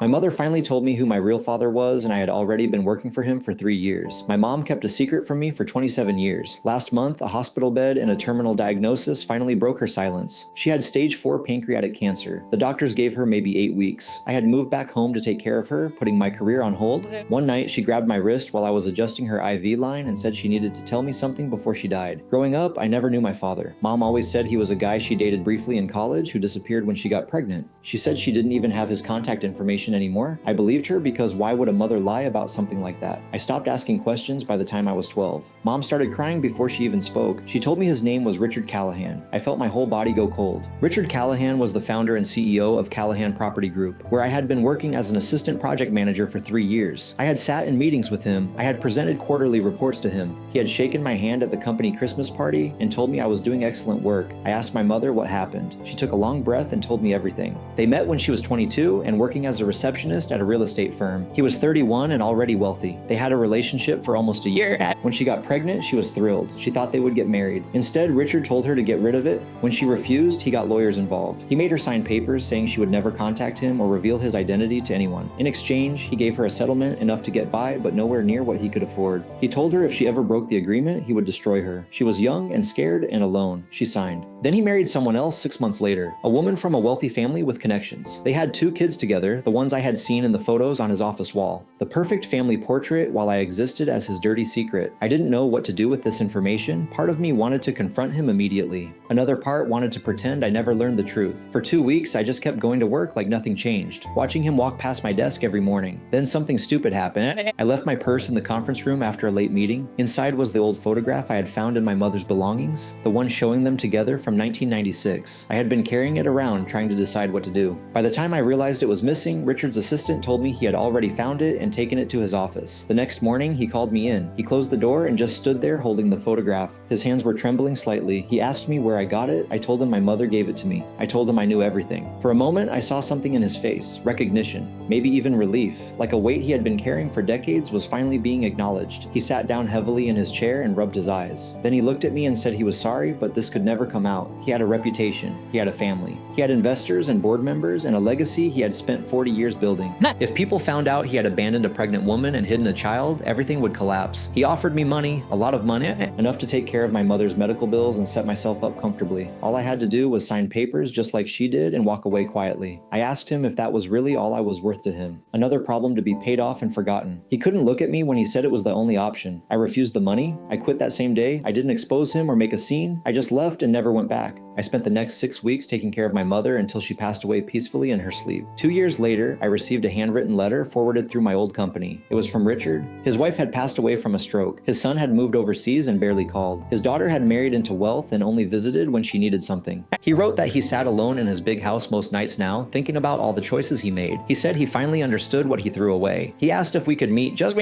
My mother finally told me who my real father was, and I had already been working for him for 3 years. My mom kept a secret from me for 27 years. Last month, a hospital bed and a terminal diagnosis finally broke her silence. She had stage 4 pancreatic cancer. The doctors gave her maybe 8 weeks. I had moved back home to take care of her, putting my career on hold. One night, she grabbed my wrist while I was adjusting her IV line and said she needed to tell me something before she died. Growing up, I never knew my father. Mom always said he was a guy she dated briefly in college who disappeared when she got pregnant. She said she didn't even have his contact information anymore. I believed her because why would a mother lie about something like that? I stopped asking questions by the time I was 12. Mom started crying before she even spoke. She told me his name was Richard Callahan. I felt my whole body go cold. Richard Callahan was the founder and CEO of Callahan Property Group, where I had been working as an assistant project manager for 3 years. I had sat in meetings with him. I had presented quarterly reports to him. He had shaken my hand at the company Christmas party and told me I was doing excellent work. I asked my mother what happened. She took a long breath and told me everything. They met when she was 22 and working as a receptionist at a real estate firm. He was 31 and already wealthy. They had a relationship for almost a year. When she got pregnant, she was thrilled. She thought they would get married. Instead, Richard told her to get rid of it. When she refused, he got lawyers involved. He made her sign papers saying she would never contact him or reveal his identity to anyone. In exchange, he gave her a settlement enough to get by, but nowhere near what he could afford. He told her if she ever broke the agreement, he would destroy her. She was young and scared and alone. She signed. Then he married someone else 6 months later, a woman from a wealthy family with connections. They had 2 kids together, the ones I had seen in the photos on his office wall. The perfect family portrait while I existed as his dirty secret. I didn't know what to do with this information. Part of me wanted to confront him immediately. Another part wanted to pretend I never learned the truth. For 2 weeks, I just kept going to work like nothing changed, watching him walk past my desk every morning. Then something stupid happened. I left my purse in the conference room after a late meeting. Inside was the old photograph I had found in my mother's belongings, the one showing them together from 1996. I had been carrying it around, trying to decide what to do. By the time I realized it was missing, Richard's assistant told me he had already found it and taken it to his office. The next morning, he called me in. He closed the door and just stood there holding the photograph. His hands were trembling slightly. He asked me where I got it. I told him my mother gave it to me. I told him I knew everything. For a moment, I saw something in his face, recognition, maybe even relief, like a weight he had been carrying for decades was finally being acknowledged. He sat down heavily in his chair and rubbed his eyes. Then he looked at me and said he was sorry, but this could never come out. He had a reputation. He had a family. He had investors and board members and a legacy he had spent 40 years building. If people found out he had abandoned a pregnant woman and hidden a child, everything would collapse. He offered me money, a lot of money, enough to take care of my mother's medical bills and set myself up comfortably. All I had to do was sign papers just like she did and walk away quietly. I asked him if that was really all I was worth to him. Another problem to be paid off and forgotten. He couldn't look at me when he said it was the only option. I refused the money. I quit that same day. I didn't expose him or make a scene. I just left and never went back. I spent the next 6 weeks taking care of my mother until she passed away peacefully in her sleep. 2 years later, I received a handwritten letter forwarded through my old company. It was from Richard. His wife had passed away from a stroke. His son had moved overseas and barely called. His daughter had married into wealth and only visited when she needed something. He wrote that he sat alone in his big house most nights now, thinking about all the choices he made. He said he finally understood what he threw away. He asked if we could meet just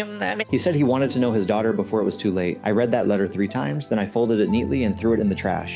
He said he wanted to know his daughter before it was too late. I read that letter 3 times, then I folded it neatly and threw it in the trash.